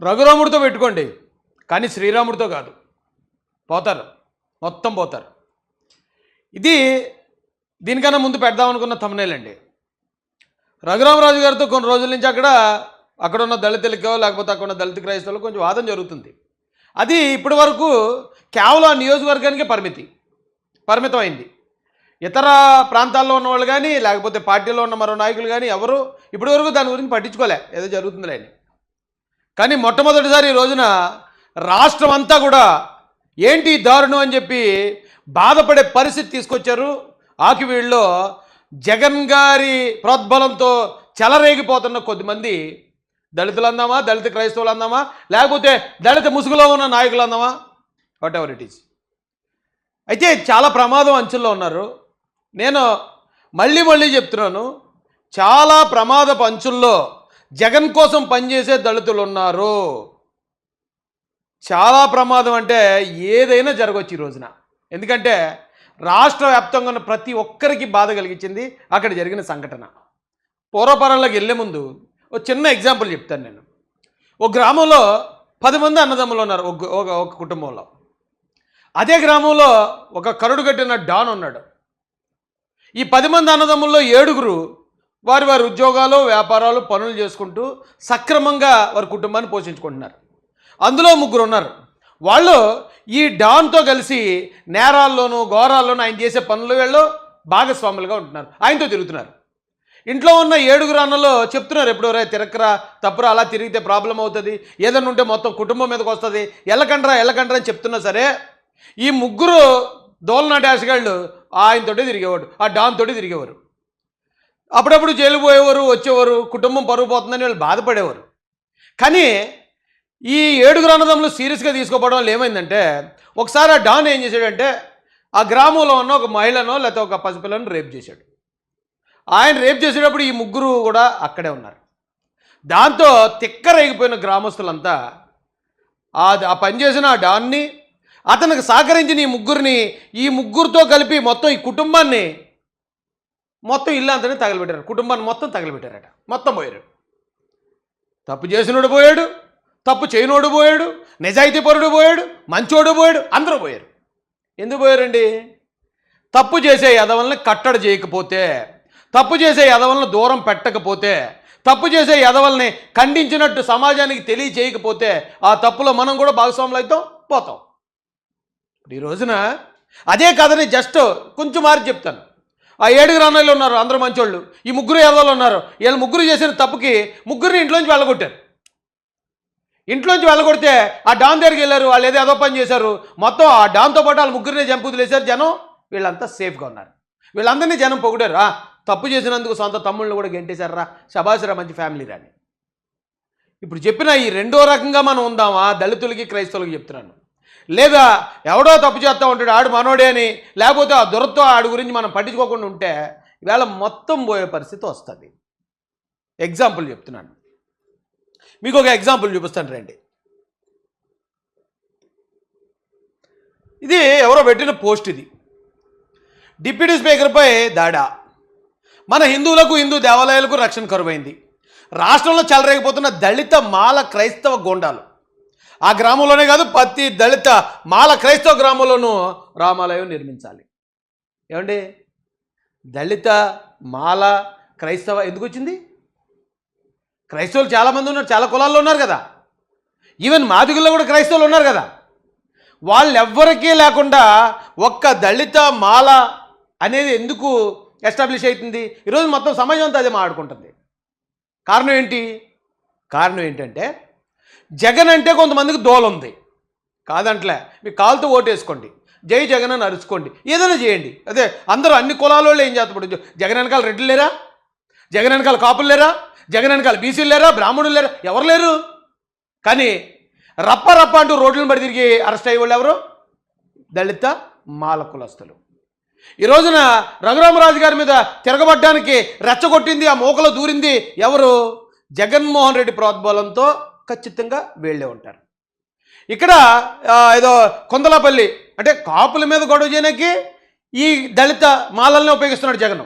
రఘురాముడితో పెట్టుకోండి, కానీ శ్రీరాముడితో కాదు. పోతారు, మొత్తం పోతారు. ఇది దీనికన్నా ముందు పెడదాం అనుకున్న థంబ్నెయిల్ అండి. రఘురామరాజు గారితో కొన్ని రోజుల నుంచి అక్కడ ఉన్న దళితులకో లేకపోతే అక్కడ ఉన్న దళిత క్రైస్తవులకు కొంచెం వాదన జరుగుతుంది. అది ఇప్పటి వరకు కేవలం ఆ నియోజకవర్గానికే పరిమితం అయింది. ఇతర ప్రాంతాల్లో ఉన్నవాళ్ళు కానీ లేకపోతే పార్టీలో ఉన్న మరో నాయకులు కానీ ఎవరు ఇప్పటి వరకు దాని గురించి పట్టించుకోలే, ఏదో జరుగుతుందిలే అని. కానీ మొట్టమొదటిసారి ఈ రోజున రాష్ట్రం అంతా కూడా ఏంటి దారుణం అని చెప్పి బాధపడే పరిస్థితి తీసుకొచ్చారు. ఆకివీళ్ళలో జగన్ గారి ప్రోద్బలంతో చెలరేగిపోతున్న కొద్దిమంది దళితులు అందామా, దళిత క్రైస్తవులు అందామా, లేకపోతే దళిత ముసుగులో ఉన్న నాయకులు అందామా, వాట్ ఎవర్ ఇట్ ఈస్. అయితే చాలా ప్రమాదం అంచుల్లో ఉన్నారు. నేను మళ్ళీ చెప్తున్నాను, చాలా ప్రమాదపు అంచుల్లో జగన్ కోసం పనిచేసే దళితులు ఉన్నారు. చాలా ప్రమాదం అంటే ఏదైనా జరగవచ్చు ఈ రోజున. ఎందుకంటే రాష్ట్ర వ్యాప్తంగా ఉన్న ప్రతి ఒక్కరికి బాధ కలిగించింది అక్కడ జరిగిన సంఘటన. పూర్వపరంలోకి వెళ్ళే ముందు ఒక చిన్న ఎగ్జాంపుల్ చెప్తాను నేను. ఒక గ్రామంలో 10 మంది అన్నదమ్ములు ఉన్నారు ఒక కుటుంబంలో. అదే గ్రామంలో ఒక కరుడు కట్టిన డాన్ ఉన్నాడు. ఈ 10 మంది అన్నదమ్ముల్లో 7గురు వారి ఉద్యోగాలు, వ్యాపారాలు, పనులు చేసుకుంటూ సక్రమంగా వారి కుటుంబాన్ని పోషించుకుంటున్నారు. అందులో 3 ఉన్నారు. వాళ్ళు ఈ డాన్తో కలిసి నేరాల్లోనూ ఘోరాల్లోనూ ఆయన చేసే పనులు వీళ్ళు భాగస్వాములుగా ఉంటున్నారు, ఆయనతో తిరుగుతున్నారు. ఇంట్లో ఉన్న 7గురు అన్నలో చెప్తున్నారు ఎప్పుడు, రే తిరక్కరా, తప్పురా, అలా తిరిగితే ప్రాబ్లం అవుతుంది, ఏదైనా ఉంటే మొత్తం కుటుంబం మీదకి వస్తుంది, ఎల్లకండ్రా అని చెప్తున్నా సరే ఈ 3 దోలనా డాష్గాళ్ళు ఆయనతోటే తిరిగేవాడు, ఆ డాన్ తోటి తిరిగేవారు. అప్పుడప్పుడు జైలు పోయేవారు, వచ్చేవారు, కుటుంబం పరుగు పోతుందని వాళ్ళు బాధపడేవారు. కానీ ఈ 7గురు అన్నదమ్ములు సీరియస్గా తీసుకోవడం వల్ల ఏమైందంటే, ఒకసారి ఆ డాన్ ఏం చేశాడంటే ఆ గ్రామంలో ఉన్న ఒక మహిళనో లేకపోతే ఒక పసిపిల్లను రేప్ చేశాడు. ఆయన రేప్ చేసేటప్పుడు ఈ 3 కూడా అక్కడే ఉన్నారు. దాంతో తిక్కరేగిపోయిన గ్రామస్తులంతా ఆ పనిచేసిన ఆ డాన్ని, అతనికి సహకరించిన ఈ ముగ్గురితో కలిపి మొత్తం ఈ కుటుంబాన్ని, మొత్తం ఇల్లు అంతనే తగలబెట్టారు, కుటుంబాన్ని మొత్తం తగలబెట్టారట. మొత్తం పోయారు. తప్పు చేసినోడు పోయాడు, తప్పు చేయనోడు పోయాడు, నిజాయితీ పరుడు పోయాడు, మంచోడు పోయాడు, అందరూ పోయారు. ఎందుకు పోయారండి? తప్పు చేసే యదవల్ని కట్టడి చేయకపోతే, తప్పు చేసే యదవల్ని దూరం పెట్టకపోతే, తప్పు చేసే యదవల్ని ఖండించినట్టు సమాజానికి తెలియచేయకపోతే ఆ తప్పులో మనం కూడా భాగస్వాములు అవుతాం, పోతాం. ఈ రోజున అదే కథని జస్ట్ కొంచెం మార్చి చెప్తాను. ఆ 7గురు అన్నలు ఉన్నారు, అందరూ మంచోళ్ళు. ఈ 3 యదవలు ఉన్నారు. వీళ్ళు 3 చేసిన తప్పుకి 3ని ఇంట్లోంచి వెళ్ళగొట్టారు. ఇంట్లోంచి వెళ్ళగొడితే ఆ డాన్ దగ్గరికి వెళ్ళారు, వాళ్ళు ఏదో ఏదో పని చేశారు. మొత్తం ఆ డాన్తో పాటు వాళ్ళు 3నే చంపుదిలేశారు. జనం వీళ్ళంతా సేఫ్గా ఉన్నారు. వీళ్ళందరినీ జనం పొగిడారు, తప్పు చేసినందుకు సొంత తమ్ముళ్ళని కూడా గెంటేశారా, శబాసిరా, మంచి ఫ్యామిలీ రాని. ఇప్పుడు చెప్పిన ఈ రెండో రకంగా మనం ఉందామా, దళితులకి క్రైస్తవులకి చెప్తున్నాను. లేదా ఎవడో తప్పు చేస్తూ ఉంటాడు, ఆడు మనోడే అని, లేకపోతే ఆ దురతో ఆడి గురించి మనం పట్టించుకోకుండా ఉంటే ఇవాళ మొత్తం పోయే పరిస్థితి వస్తుంది. ఎగ్జాంపుల్ చెప్తున్నాను, మీకు ఒక ఎగ్జాంపుల్ చూపిస్తాను రండి. ఇది ఎవరో పెట్టిన పోస్ట్. ఇది డిప్యూటీ స్పీకర్పై దాడా, మన హిందువులకు, హిందూ దేవాలయాలకు రక్షణ కరువైంది. రాష్ట్రంలో చెలరేగిపోతున్న దళిత మాల క్రైస్తవ గోండాలు. ఆ గ్రామంలోనే కాదు, ప్రతి దళిత మాల క్రైస్తవ గ్రామంలోనూ రామాలయం నిర్మించాలి. ఏమండి, దళిత మాల క్రైస్తవ ఎందుకు వచ్చింది? క్రైస్తవులు చాలామంది ఉన్నారు, చాలా కులాల్లో ఉన్నారు కదా. ఈవెన్ మాదిగుల్లో కూడా క్రైస్తవులు ఉన్నారు కదా. వాళ్ళెవ్వరికీ లేకుండా ఒక్క దళిత మాల అనేది ఎందుకు ఎస్టాబ్లిష్ అవుతుంది? ఈరోజు మొత్తం సమాజం అంతా అదే మాట్లాడుకుంటుంది. కారణం ఏంటి? కారణం ఏంటంటే జగన్ అంటే కొంతమందికి దోలుంది, కాదంటలే. మీకు కాలుతో ఓటేసుకోండి, జై జగన్ అని అరుచుకోండి, ఏదైనా చేయండి. అదే అందరూ అన్ని కులాల వాళ్ళు ఏం చేస్తారు? జగన్ వెనకాల రెడ్లు లేరా? జగన్ వెనకాల కాపులు లేరా? జగన్ వెనకాల బీసీలు లేరా? బ్రాహ్మణులు లేరా? ఎవరు లేరు. కానీ రప్ప అంటూ రోడ్లను పడి తిరిగి అరెస్ట్ అయ్యేవాళ్ళు ఎవరు? దళిత మాల కులస్తులు. ఈ రోజున రఘురామరాజు గారి మీద తిరగబడ్డానికి రెచ్చగొట్టింది, ఆ మోకలో దూరింది ఎవరు? జగన్మోహన్ రెడ్డి ప్రోద్బలంతో ఖచ్చితంగా వీళ్ళే ఉంటారు. ఇక్కడ ఏదో కొందలాపల్లి అంటే కాపుల మీద గొడవ చేయడానికి ఈ దళిత మాలల్ని ఉపయోగిస్తున్నాడు జగన్.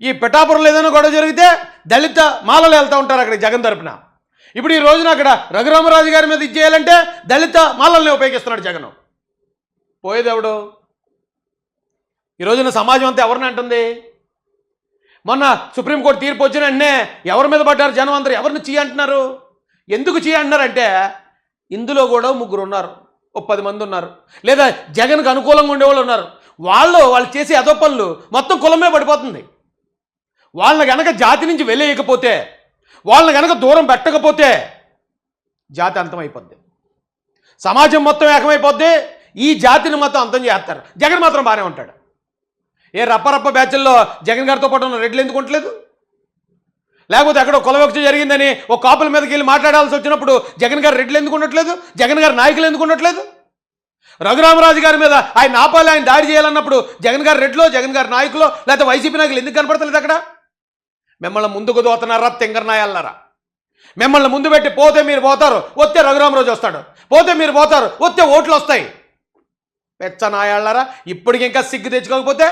ఈ పిఠాపురంలో ఏదైనా గొడవ జరిగితే దళిత మాలలు వెళ్తూ ఉంటారు అక్కడ జగన్ తరపున. ఇప్పుడు ఈ రోజున అక్కడ రఘురామరాజు గారి మీద ఇది చేయాలంటే దళిత మాలల్ని ఉపయోగిస్తున్నాడు జగన్. పోయేదెవడు? ఈ రోజున సమాజం అంతా ఎవరిని అంటుంది? మొన్న సుప్రీంకోర్టు తీర్పు వచ్చిన వెంటనే ఎవరి మీద పడ్డారు జనం అందరూ? ఎవరిని చీ అంటున్నారు? ఎందుకు చీ అంటున్నారంటే ఇందులో కూడా 3 ఉన్నారు, 10 మంది ఉన్నారు, లేదా జగన్కు అనుకూలంగా ఉండేవాళ్ళు ఉన్నారు. వాళ్ళు చేసే అదో పనులు మొత్తం కులమే పడిపోతుంది. వాళ్ళని గనక జాతి నుంచి వెళ్ళేయకపోతే, వాళ్ళని గనక దూరం పెట్టకపోతే జాతి అంతమైపోద్ది, సమాజం మొత్తం ఏకమైపోద్ది, ఈ జాతిని మొత్తం అంతం చేస్తారు. జగన్ మాత్రం బాగానే ఉంటాడు. ఏ రప్పరప్ప బ్యాచ్ల్లో జగన్ గారితో పాటు ఉన్న రెడ్లు ఎందుకు ఉండలేదు? లేకపోతే అక్కడ కులవివక్ష జరిగిందని ఒక కాపుల మీదకి వెళ్ళి మాట్లాడాల్సి వచ్చినప్పుడు జగన్ గారు రెడ్లు ఎందుకు ఉండట్లేదు? జగన్ గారి నాయకులు ఎందుకు ఉండట్లేదు? రఘురామరాజు గారి మీద ఆయన ఆపాలి, ఆయన దాడి చేయాలన్నప్పుడు జగన్ గారి రెడ్లో, జగన్ గారి నాయకులు, లేకపోతే వైసీపీ నాయకులు ఎందుకు కనపడతలేదు అక్కడ? మిమ్మల్ని ముందుకు దోతున్నారా తెంగరనాయాలన్నారా? మిమ్మల్ని ముందు పెట్టి పోతే మీరు పోతారు, వస్తే రఘురామరాజు వస్తాడు, పోతే మీరు పోతారు, వస్తే ఓట్లు వస్తాయి. పెచ్చనాయాళ్ళారా, ఇప్పటికి ఇంకా సిగ్గు తెచ్చుకోకపోతే.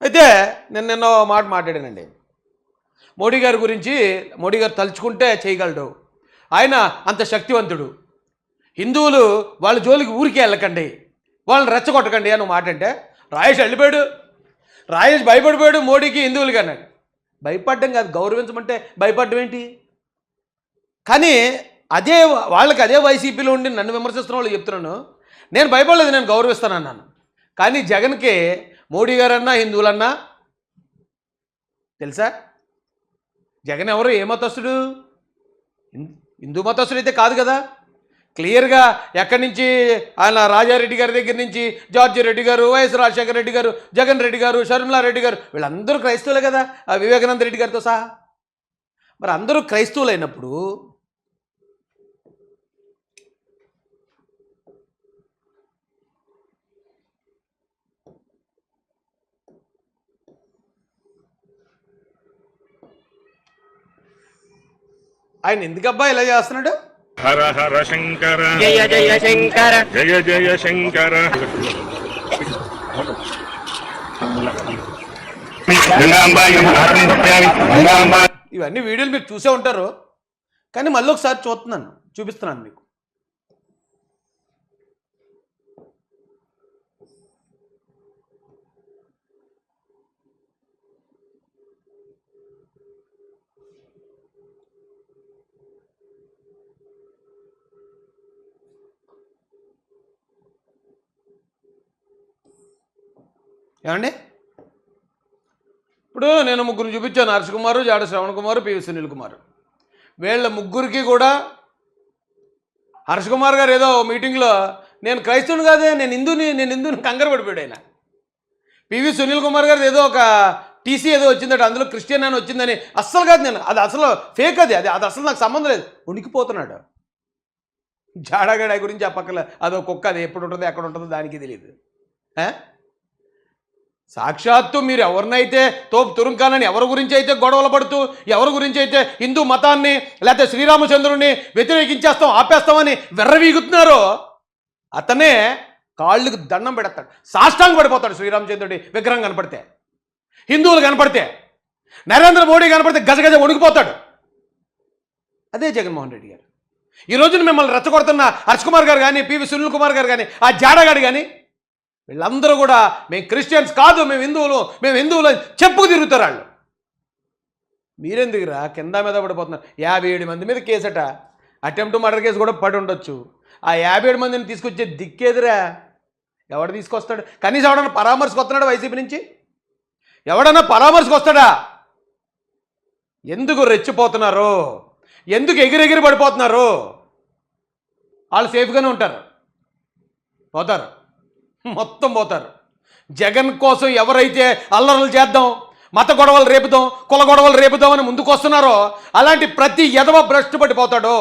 అయితే నేను నిన్న మాట మాట్లాడానండి మోడీ గారి గురించి. మోడీ గారు తలుచుకుంటే చేయగలడు, ఆయన అంత శక్తివంతుడు. హిందువులు వాళ్ళ జోలికి ఊరికే వెళ్ళకండి, వాళ్ళని రెచ్చగొట్టకండి అని మాట అంటే రాయేష్ వెళ్ళిపోయాడు. రాయేష్ భయపడిపోయాడు మోడీకి, హిందువులకి అన్నాడు. భయపడ్డం కాదు, గౌరవించమంటే భయపడ్డం ఏంటి? కానీ అదే వాళ్ళకి అదే వైసీపీలో ఉండి నన్ను విమర్శిస్తున్న వాళ్ళు చెప్తున్నాను, నేను భయపడలేదు, నేను గౌరవిస్తానన్నాను. కానీ జగన్కి మోడీ గారన్నా హిందువులన్నా తెలుసా? జగన్ ఎవరు? ఏ మతస్థుడు? హిందూ మతస్థుడు అయితే కాదు కదా. క్లియర్గా ఎక్కడి నుంచి ఆయన రాజారెడ్డి గారి దగ్గర నుంచి జార్జి రెడ్డి గారు, వైఎస్ రాజశేఖర రెడ్డి గారు, జగన్ రెడ్డి గారు, షర్మిలా రెడ్డి గారు, వీళ్ళందరూ క్రైస్తవులే కదా, వివేకానంద రెడ్డి గారితో సహా. మరి అందరూ క్రైస్తవులు అయినప్పుడు ఆయన ఎందుకబ్బా ఇలా చేస్తున్నాడు? హర హర శంకర జయ జయ శంకర జయ జయ శంకర. ఇవన్నీ వీడియోలు మీరు చూసే ఉంటారు, కానీ మళ్ళీ ఒకసారి చూపిస్తున్నాను మీకు. ఏమండి, ఇప్పుడు నేను 3 చూపించాను, హర్ష కుమార్, జాడ శ్రవణ్ కుమార్, పివి సునీల్ కుమార్. వీళ్ళ 3కి కూడా హర్ష కుమార్ గారు ఏదో మీటింగ్లో నేను క్రైస్తవుని కాదే, నేను హిందూని కంగారు పడిపోయాడు ఆయన. పివి సునీల్ కుమార్ గారు ఏదో ఒక టీసీ ఏదో వచ్చిందట, అందులో క్రిస్టియన్ అని వచ్చిందని. అస్సలు కాదు, నేను అది అసలు ఫేక్, అది అసలు నాకు సంబంధం లేదు. ఉనికిపోతున్నాడు. జాడగడ గురించి ఆ పక్కల అదో కుక్క, అది ఎప్పుడు ఉంటుందో ఎక్కడ ఉంటుందో దానికి తెలియదు. సాక్షాత్తు మీరు ఎవరినైతే తోపు తురుంకానని, ఎవరి గురించి అయితే గొడవలు పడుతూ, ఎవరి గురించి అయితే హిందూ మతాన్ని లేకపోతే శ్రీరామచంద్రుడిని వ్యతిరేకించేస్తాం, ఆపేస్తామని వెర్రవీగుతున్నారో అతనే కాళ్ళకు దండం పెడతాడు, సాష్టాంగ పడిపోతాడు. శ్రీరామచంద్రుడి విగ్రహం కనపడితే, హిందువులు కనపడితే, నరేంద్ర మోడీ కనపడితే గజగజ వణికిపోతాడు. అదే జగన్మోహన్ రెడ్డి గారు. ఈ రోజున మిమ్మల్ని రెచ్చగొడుతున్న హర్ష్ కుమార్ గారు కానీ, పివి సునీల్ కుమార్ గారు కానీ, ఆ జాడగాడు కానీ, వీళ్ళందరూ కూడా మేము క్రిస్టియన్స్ కాదు, మేము హిందువులు అని చెప్పుకు తిరుగుతారు వాళ్ళు. మీరెందుకురా కింద మీద పడిపోతున్నారు? 57 మంది మీద కేసట, అటెంప్ట్ మర్డర్ కేసు కూడా పడి ఉండొచ్చు. ఆ 57 మందిని తీసుకొచ్చే దిక్కేదిరా? ఎవడు తీసుకొస్తాడు? కనీసం ఎవడన్నా పరామర్శకు వస్తున్నాడు వైసీపీ నుంచి? ఎవడన్నా పరామర్శకు వస్తాడా? ఎందుకు రెచ్చిపోతున్నారు? ఎందుకు ఎగిరెగిరి పడిపోతున్నారు? వాళ్ళు సేఫ్గానే ఉంటారు, పోతారు, మొత్తం పోతారు. జగన్ కోసం ఎవరైతే అల్లర్లు చేద్దాం, మత గొడవలు రేపుదాం, కుల గొడవలు రేపుదాం అని ముందుకు వస్తున్నారో అలాంటి ప్రతి ఎదవ భ్రష్టు పడిపోతాడు.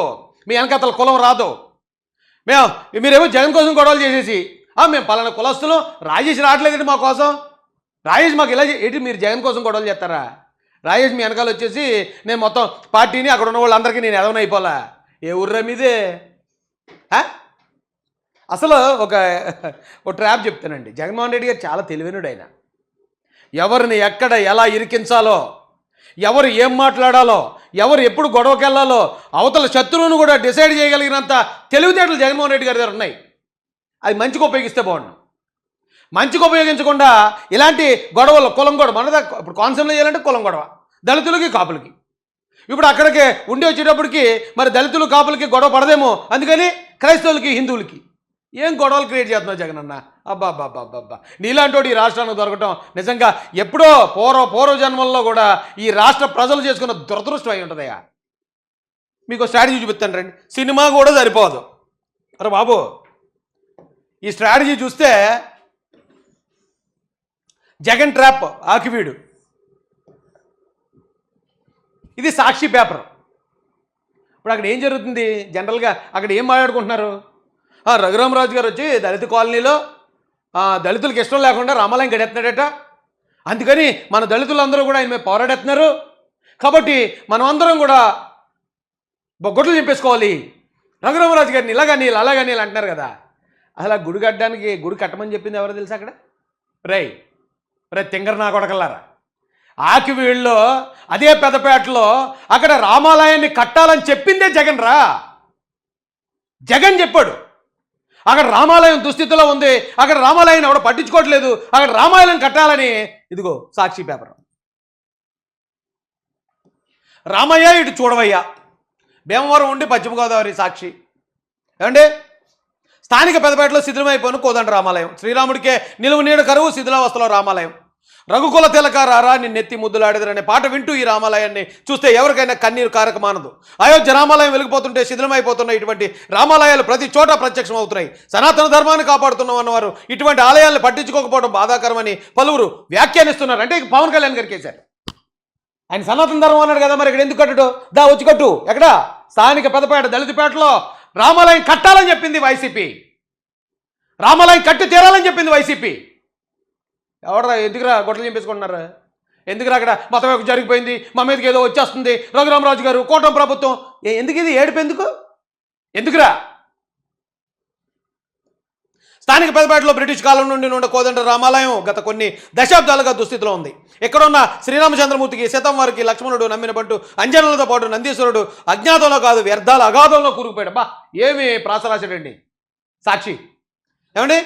మీ వెనకతల కులం రాదు. మీరేమో జగన్ కోసం గొడవలు చేసేసి మేము పలానా కులస్తులు, రాజేష్ రావట్లేదండి మా కోసం, రాజేష్ మాకు ఇలా ఏంటి? మీరు జగన్ కోసం గొడవలు చేస్తారా? రాజేష్ మీ వెనకాల వచ్చేసి నేను మొత్తం పార్టీని అక్కడ ఉన్న వాళ్ళందరికీ నేను ఎదవనైపోలా. ఏ ఊర్రా మీదే? అసలు ఒక ట్రాప్ చెప్తానండి. జగన్మోహన్ రెడ్డి గారు చాలా తెలివైనడు. ఆయన ఎవరిని ఎక్కడ ఎలా ఇరికించాలో, ఎవరు ఏం మాట్లాడాలో, ఎవరు ఎప్పుడు గొడవకి వెళ్ళాలో అవతల శత్రువును కూడా డిసైడ్ చేయగలిగినంత తెలివితేటలు జగన్మోహన్ రెడ్డి గారి దగ్గర ఉన్నాయి. అది మంచిగా ఉపయోగిస్తే బాగుండు. మంచిగా ఉపయోగించకుండా ఇలాంటి గొడవలు, కులం గొడవ మనదా. ఇప్పుడు కోనసీమలో చేయాలంటే కులం గొడవ, దళితులకి కాపులకి. ఇప్పుడు అక్కడికి ఉండి వచ్చేటప్పటికి మరి దళితులు కాపులకి గొడవ పడదేమో, అందుకని క్రైస్తవులకి హిందువులకి ఏం గొడవలు క్రియేట్ చేస్తున్నావు జగన్ అన్న. అబ్బా నీలాంటి ఈ రాష్ట్రానికి దొరకటం నిజంగా ఎప్పుడో పూర్వ జన్మల్లో కూడా ఈ రాష్ట్ర ప్రజలు చేసుకున్న దురదృష్టం అయి ఉంటుందయ్యా. మీకు స్ట్రాటజీ చూపిస్తాను రండి. సినిమా కూడా సరిపోదు. అరే బాబు, ఈ స్ట్రాటజీ చూస్తే జగన్ ట్రాప్ ఆకివీడు. ఇది సాక్షి పేపర్. ఇప్పుడు అక్కడ ఏం జరుగుతుంది జనరల్గా, అక్కడ ఏం మాట్లాడుకుంటున్నారు? రఘురామరాజు గారు వచ్చి దళిత కాలనీలో దళితులకు ఇష్టం లేకుండా రామాలయం గడెత్తున్నాడట, అందుకని మన దళితులందరూ కూడా ఆయన మీద పోరాడేస్తున్నారు, కాబట్టి మనం అందరం కూడా బొగ్గొట్లు చింపేసుకోవాలి, రఘురామరాజు గారిని ఇలాగా నీళ్ళు అలాగా నీళ్ళు అంటున్నారు కదా. అసలు ఆ గుడి కట్టడానికి, గుడి కట్టమని చెప్పింది ఎవరో తెలుసా? అక్కడ రే తింగర నా కొడకల్లారా, ఆకివీళ్ళలో అదే పెద్దపేటలో అక్కడ రామాలయాన్ని కట్టాలని చెప్పిందే జగన్ రా. జగన్ చెప్పాడు అక్కడ రామాలయం దుస్థితిలో ఉంది, అక్కడ రామాలయాన్ని ఎవడో పట్టించుకోవట్లేదు, అక్కడ రామాలయం కట్టాలని. ఇదిగో సాక్షి పేపర్. రామయ్య ఇటు చూడవయ్యా, భీమవరం ఉండి పశ్చిమ గోదావరి సాక్షి. ఏమండి, స్థానిక పెద్దపేటలో శిథిలమైపోయిన కోదండ రామాలయం, శ్రీరాముడికే నిలువు నీడ కరువు శిథిలావస్థలో రామాలయం, రఘుకుల తిలక రారా నిన్నెత్తి ముద్దులాడేదరనే పాట వింటూ ఈ రామాలయాన్ని చూస్తే ఎవరికైనా కన్నీరు కారకమానదు. అయోధ్య రామాలయం వెలిగిపోతుంటే శిథిలమైపోతున్న ఇటువంటి రామాలయాలు ప్రతి చోట ప్రత్యక్షం అవుతున్నాయి. సనాతన ధర్మాన్ని కాపాడుతున్నాం అన్నవారు ఇటువంటి ఆలయాలను పట్టించుకోకపోవడం బాధాకరమని పలువురు వ్యాఖ్యానిస్తున్నారు. అంటే పవన్ కళ్యాణ్ గారికి వేశారు. ఆయన సనాతన ధర్మం అన్నాడు కదా, మరి ఇక్కడ ఎందుకు కట్టడు? దా వచ్చి కట్టు. ఎక్కడ? స్థానిక పెద్దపేట దళితపేటలో రామాలయం కట్టాలని చెప్పింది వైసీపీ, రామాలయం కట్టి తీరాలని చెప్పింది వైసీపీ. ఎవడరా ఎందుకురా గొడవలు చంపేసుకుంటున్నారా? ఎందుకురా అక్కడ మొత్తం జరిగిపోయింది, మా మీదకి ఏదో వచ్చేస్తుంది, రఘురామరాజు గారు, కూటమి ప్రభుత్వం, ఎందుకు ఇది ఏడుపు? ఎందుకురా? స్థానిక పెద్దపేటలో బ్రిటిష్ కాలం నుండి ఉన్న కోదండ రామాలయం గత కొన్ని దశాబ్దాలుగా దుస్థితిలో ఉంది. ఎక్కడున్న శ్రీరామచంద్రమూర్తికి, సీతమ్మవారికి, లక్ష్మణుడు నమ్మిన పట్టు అంజనులతో పాటు నందీశ్వరుడు అజ్ఞాతంలో కాదు వ్యర్థాల అగాధంలో కూరుకుపోయాడు. ఏమి ప్రాసరాశాడండి సాక్షి. ఏమండి,